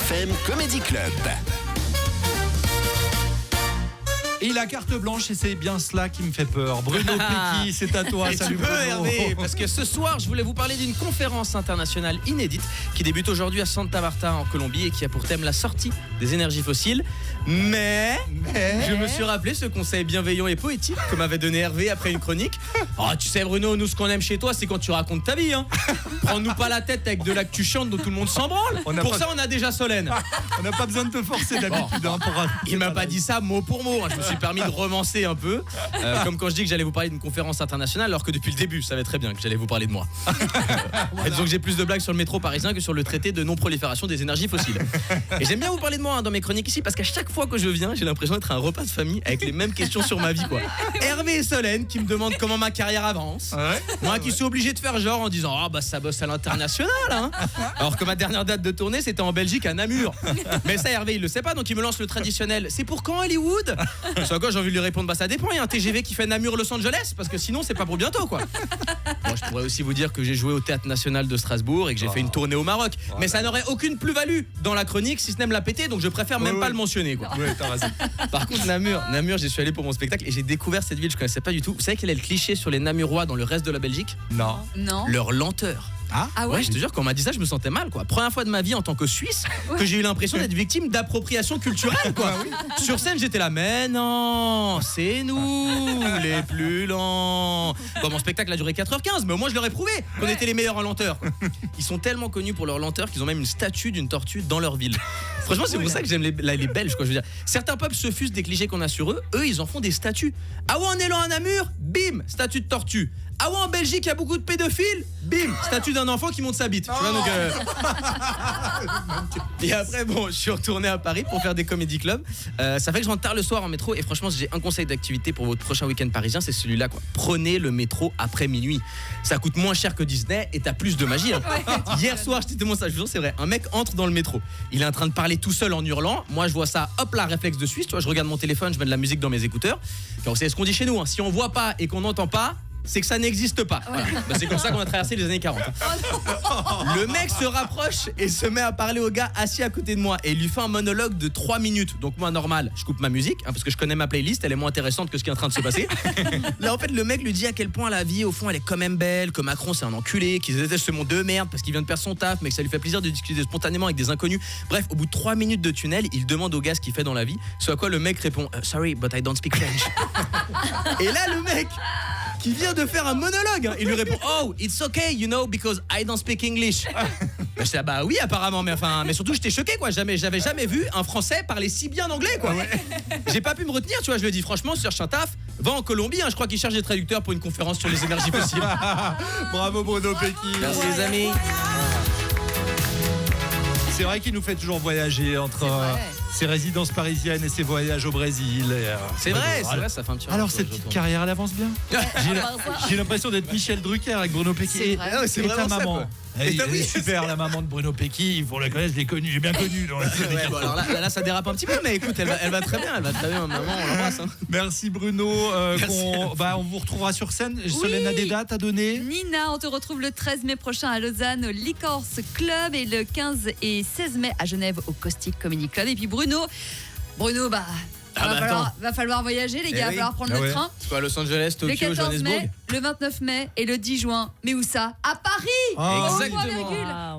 FM Comedy Club. Et la carte blanche, et c'est bien cela qui me fait peur. Bruno Pecky, c'est à toi. Et Salut tu peux, Bruno. Hervé, parce que ce soir, je voulais vous parler d'une conférence internationale inédite qui débute aujourd'hui à Santa Marta en Colombie et qui a pour thème la sortie des énergies fossiles. Mais je me suis rappelé ce conseil bienveillant et poétique que m'avait donné Hervé après une chronique. Oh, tu sais Bruno, nous ce qu'on aime chez toi, c'est quand tu racontes ta vie. Hein. Prends-nous pas la tête avec de l'actu chiante dont tout le monde s'en branle. Ça, on a déjà Solène. On n'a pas besoin de te forcer d'habitude. Hein, Il m'a pas dit ça mot pour mot. Hein. Je me suis permis de romancer un peu. Comme quand je dis que j'allais vous parler d'une conférence internationale, alors que depuis le début, je savais très bien que j'allais vous parler de moi. Donc j'ai plus de blagues sur le métro parisien que sur le traité de non-prolifération des énergies fossiles. Et j'aime bien vous parler de moi dans mes chroniques ici, parce qu'à chaque fois que je viens, j'ai l'impression d'être à un repas de famille avec les mêmes questions sur ma vie, quoi. Hervé et Solène qui me demandent comment ma carrière avance. Ouais. Moi qui suis obligé de faire genre en disant ah bah ça bosse à l'international, hein. Alors que ma dernière date de tournée c'était en Belgique à Namur. Mais ça Hervé il le sait pas, donc il me lance le traditionnel. C'est pour quand Hollywood? Sur quoi j'ai envie de lui répondre bah ça dépend, il y a un TGV qui fait Namur-Los Angeles, parce que sinon c'est pas pour bientôt, quoi. Bon, je pourrais aussi vous dire que j'ai joué au Théâtre National de Strasbourg et que j'ai fait une tournée au Maroc, mais ça n'aurait aucune plus-value dans la chronique si ce n'est me la péter, donc je préfère même pas le mentionner, quoi. Ouais, t'as raison. Par contre Namur, j'y suis allé pour mon spectacle et j'ai découvert cette ville, je connaissais pas du tout. Vous savez quel est le cliché sur les Namurois dans le reste de la Belgique? Non. Leur lenteur. Ah ouais, je te jure, quand on m'a dit ça, je me sentais mal, quoi. Première fois de ma vie en tant que Suisse que j'ai eu l'impression d'être victime d'appropriation culturelle, quoi. Sur scène, j'étais là, mais non, c'est nous, les plus lents. Bon, mon spectacle a duré 4h15, mais au moins je leur ai prouvé qu'on était les meilleurs en lenteur. Ils sont tellement connus pour leur lenteur qu'ils ont même une statue d'une tortue dans leur ville. Franchement, c'est pour ça que j'aime les Belges, quoi. Je veux dire, certains peuples se fusent des clichés qu'on a sur eux. Eux, ils en font des statues. Ah ouais, en élan à Namur, bim, statue de tortue. Ah ouais, en Belgique, il y a beaucoup de pédophiles. Bim, statue d'un enfant qui monte sa bite. Tu vois, donc, Et après, bon, je suis retourné à Paris pour faire des comédie clubs. Ça fait que je rentre tard le soir en métro. Et franchement, si j'ai un conseil d'activité pour votre prochain week-end parisien, c'est celui-là, quoi. Prenez le métro après minuit. Ça coûte moins cher que Disney et t'as plus de magie, hein. Hier soir, j'étais témoin, ça, je vous jure, c'est vrai. Un mec entre dans le métro. Il est en train de parler tout seul en hurlant. Moi, je vois ça, hop là, réflexe de Suisse. Tu vois, je regarde mon téléphone, je mets de la musique dans mes écouteurs. Car vous savez ce qu'on dit chez nous, hein. Si on voit pas et qu'on n'entend pas, c'est que ça n'existe pas. Voilà. Bah, c'est comme ça qu'on a traversé les années 40. Le mec se rapproche et se met à parler au gars assis à côté de moi et il lui fait un monologue de 3 minutes. Donc moi normal, je coupe ma musique, hein, parce que je connais ma playlist, elle est moins intéressante que ce qui est en train de se passer. Là en fait le mec lui dit à quel point la vie au fond elle est quand même belle, que Macron c'est un enculé, qu'ils détestent ce monde de merde parce qu'il vient de perdre son taf, mais que ça lui fait plaisir de discuter spontanément avec des inconnus. Bref, au bout de 3 minutes de tunnel, il demande au gars ce qu'il fait dans la vie, ce à quoi le mec répond sorry but I don't speak French. Et là le mec qui vient de faire un monologue, hein, il lui répond oh it's okay you know because I don't speak English. Bah, je dis, bah oui apparemment, mais surtout j'étais choqué, quoi. J'avais jamais vu un Français parler si bien anglais, quoi. J'ai pas pu me retenir, tu vois. Je lui ai dit franchement, cherche un taf, va en Colombie, hein, je crois qu'il cherche des traducteurs pour une conférence sur les énergies fossiles. Bravo Bruno Pecky. Merci les amis. C'est vrai qu'il nous fait toujours voyager entre ses résidences parisiennes et ses voyages au Brésil. C'est vrai, ça fait un petit Alors cette petite carrière, elle avance bien. J'ai l'impression d'être Michel Drucker avec Bruno Pecky. C'est Et vraiment ta ça, maman. quoi. Elle est super, la maman de Bruno Pecky. Pour la connaître, je l'ai connue, j'ai bien connu. Dans les années 80. Bon, alors là ça dérape un petit peu, mais écoute, elle va très bien, maman, on l'embrasse, hein. Merci Bruno. On vous retrouvera sur scène. Solène a des dates à donner. Nina, on te retrouve le 13 mai prochain à Lausanne au Licorce Club et le 15 et 16 mai à Genève au Caustic Comedy Club. Et puis Bruno, va falloir voyager, les gars, va falloir prendre le train. C'est quoi, Los Angeles, Le Tokyo, 14 Johannesburg? mai, le 29 mai et le 10 juin. Mais où ça? À Paris. Exactement.